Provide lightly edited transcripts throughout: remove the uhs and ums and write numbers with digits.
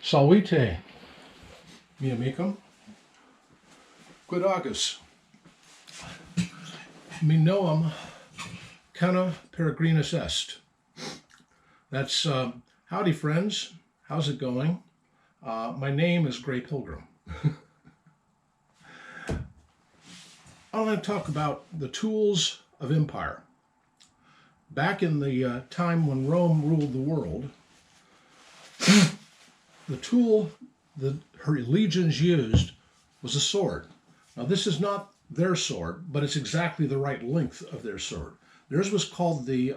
Salute, mi amico. Quid august. Mi noam cana peregrinus est. That's howdy, friends. How's it going? My name is Grey Pilgrim. I want to talk about the tools of empire. Back in the time when Rome ruled the world, the tool that her legions used was a sword. Now, this is not their sword, but it's exactly the right length of their sword. Theirs was called the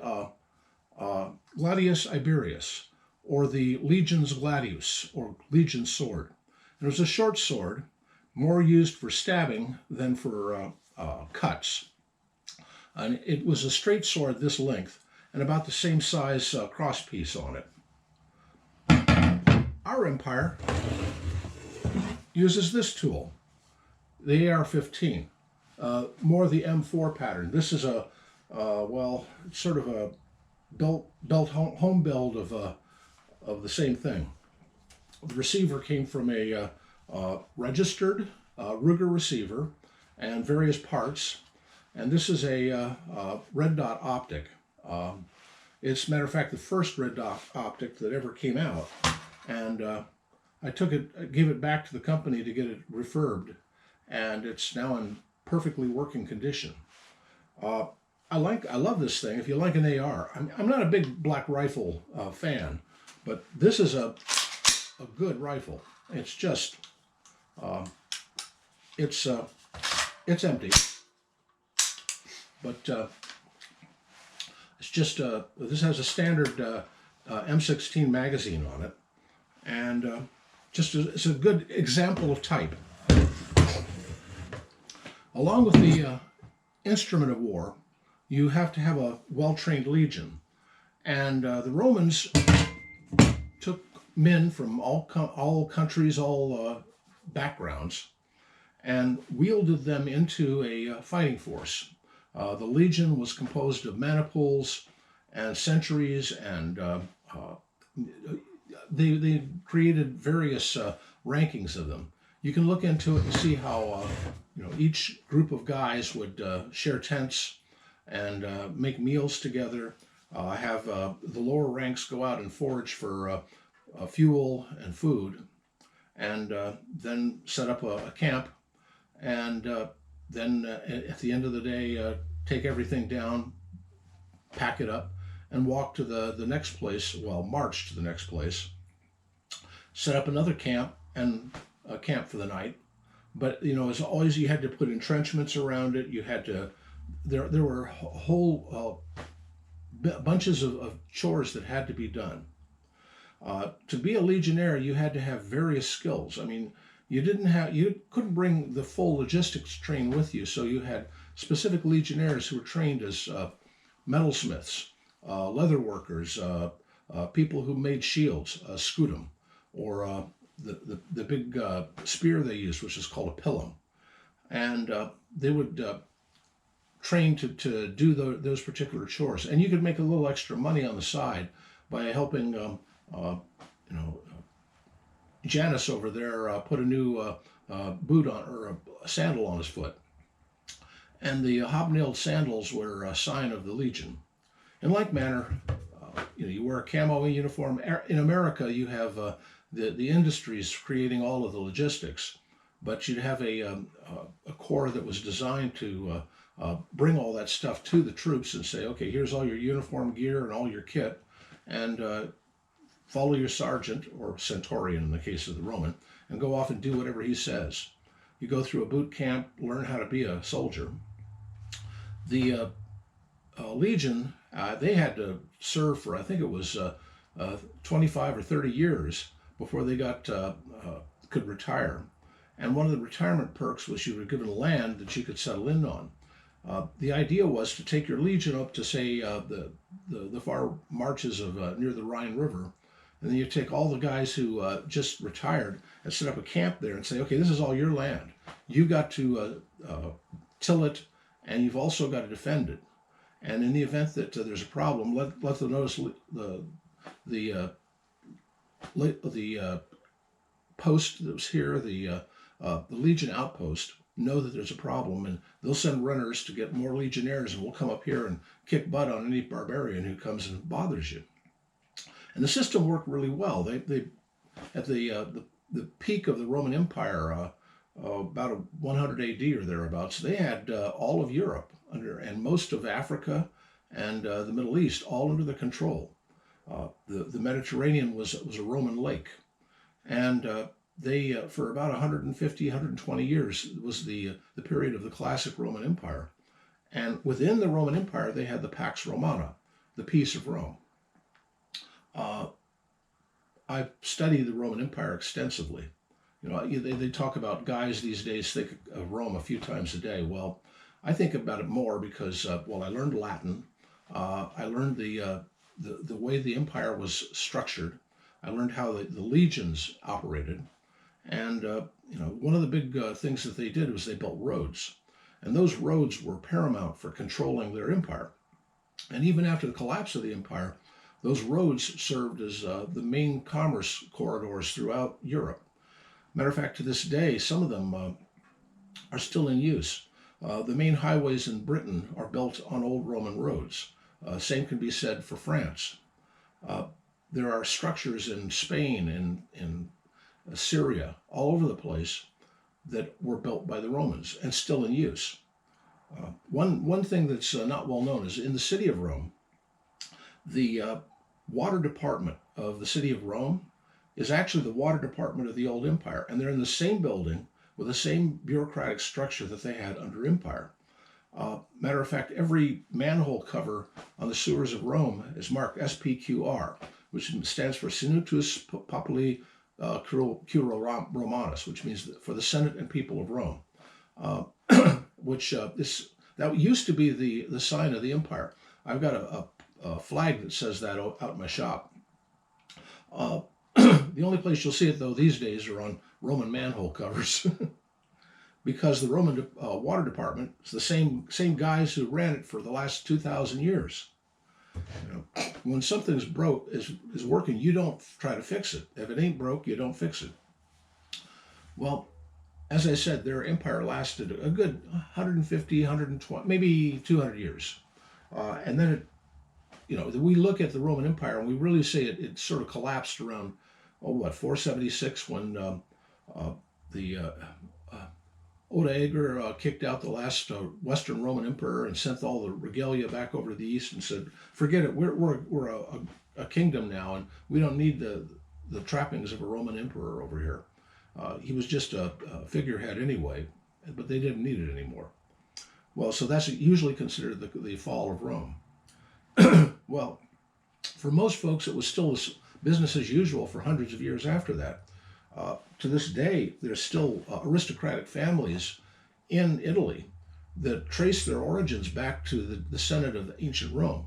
Gladius Iberius, or the Legion's Gladius, or Legion's sword. And it was a short sword, more used for stabbing than for cuts. And it was a straight sword this length, and about the same size crosspiece on it. Our empire uses this tool, the AR-15, more the M4 pattern. This is a, sort of a home build of the same thing. The receiver came from a registered Ruger receiver and various parts, and this is a red dot optic. It's, matter of fact, the first red dot optic that ever came out, and I gave it back to the company to get it refurbed, and it's now in perfectly working condition. I love this thing. If you like an AR, I'm not a big black rifle fan, but this is a good rifle. It's just it's empty, but it's just this has a standard M16 magazine on it, and it's a good example of type. Along with the instrument of war, you have to have a well-trained legion, and the Romans took men from all countries, all backgrounds, and wielded them into a fighting force. The legion was composed of maniples and centuries, and they created various rankings of them. You can look into it and see how each group of guys would share tents and make meals together. Have the lower ranks go out and forage for fuel and food, and then set up a camp, and then at the end of the day take everything down, pack it up, and walk to the next place, march to the next place, set up another camp, and camp for the night. But as always, you had to put entrenchments around it. You had to, there were whole bunches of chores that had to be done. To be a legionnaire, you had to have various skills. I mean, you couldn't bring the full logistics train with you, so you had specific legionnaires who were trained as metalsmiths, leather workers, people who made shields, scutum, or the big spear they used, which is called a pilum. And they would train to do those particular chores. And you could make a little extra money on the side by helping Janus over there put a new boot on, or a sandal on his foot. And the hobnailed sandals were a sign of the legion. In like manner, you wear a camo uniform. In America, you have the industries creating all of the logistics, but you'd have a corps that was designed to bring all that stuff to the troops and say, okay, here's all your uniform gear and all your kit, and follow your sergeant, or centurion in the case of the Roman, and go off and do whatever he says. You go through a boot camp, learn how to be a soldier. The Legion, they had to serve for, I think it was 25 or 30 years before they could retire. And one of the retirement perks was you were given land that you could settle in on. The idea was to take your legion up to, say, the far marches of near the Rhine River, and then you take all the guys who just retired and set up a camp there and say, okay, this is all your land. You've got to till it, and you've also got to defend it. And in the event that there's a problem, let them notice the post that was here, the Legion outpost, know that there's a problem, and they'll send runners to get more legionnaires, and we'll come up here and kick butt on any barbarian who comes and bothers you. And the system worked really well. They at the peak of the Roman Empire, about 100 AD or thereabouts, they had all of Europe and most of Africa and the Middle East all under their control. The Mediterranean was a Roman lake, and they for about 150, 120 years was the period of the classic Roman Empire. And within the Roman Empire, they had the Pax Romana, the Peace of Rome. I've studied the Roman Empire extensively. You know, they talk about guys these days think of Rome a few times a day. Well, I think about it more because, I learned Latin. I learned the way the empire was structured. I learned how the legions operated. And, one of the big things that they did was they built roads. And those roads were paramount for controlling their empire. And even after the collapse of the empire, those roads served as the main commerce corridors throughout Europe. Matter of fact, to this day, some of them are still in use. The main highways in Britain are built on old Roman roads. Same can be said for France. There are structures in Spain and in Syria, all over the place, that were built by the Romans and still in use. One thing that's not well known is in the city of Rome, the water department of the city of Rome is actually the water department of the old empire, and they're in the same building with the same bureaucratic structure that they had under empire. Matter of fact, every manhole cover on the sewers of Rome is marked SPQR, which stands for Senatus Populi Curo Romanus, which means for the Senate and people of Rome, that used to be the sign of the empire. I've got a flag that says that out in my shop. The only place you'll see it, though, these days are on Roman manhole covers because the Roman water department is the same guys who ran it for the last 2,000 years. When something's broke, is working, you don't try to fix it. If it ain't broke, you don't fix it. Well, as I said, their empire lasted a good 150, 120, maybe 200 years. And then we look at the Roman Empire and we really say it sort of collapsed around, 476 when the Odoacer kicked out the last Western Roman emperor and sent all the regalia back over to the east and said, "Forget it. We're a kingdom now, and we don't need the trappings of a Roman emperor over here." He was just a figurehead anyway, but they didn't need it anymore. Well, so that's usually considered the fall of Rome. Well, for most folks, it was still business as usual for hundreds of years after that. To this day, there's still aristocratic families in Italy that trace their origins back to the Senate of ancient Rome.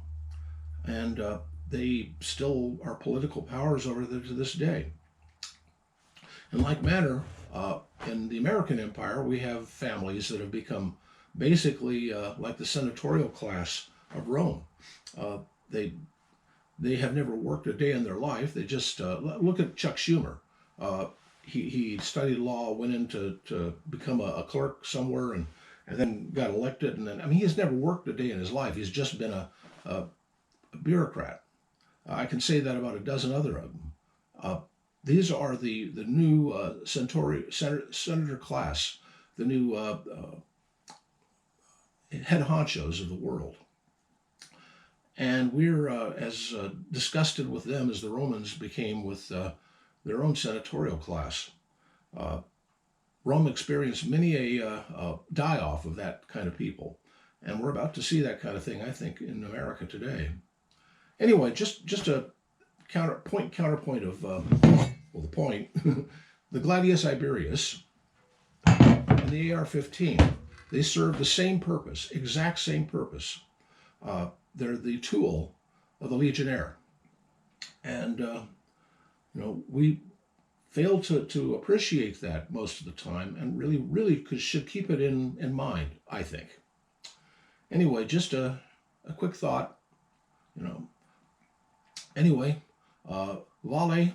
And they still are political powers over there to this day. In like manner, in the American Empire, we have families that have become basically like the senatorial class of Rome. They have never worked a day in their life. They just look at Chuck Schumer. He studied law, went in to become a clerk somewhere, and then got elected. And then, he has never worked a day in his life. He's just been a bureaucrat. I can say that about a dozen other of them. These are the new senator class, the new head honchos of the world. And we're as disgusted with them as the Romans became with their own senatorial class. Rome experienced many a die-off of that kind of people. And we're about to see that kind of thing, I think, in America today. Anyway, just a counterpoint of, the point. The Gladius Iberius and the AR-15, they serve the same purpose, exact same purpose. They're the tool of the legionnaire. And, we fail to appreciate that most of the time and really should keep it in mind, I think. Anyway, just a quick thought, Anyway, Vale.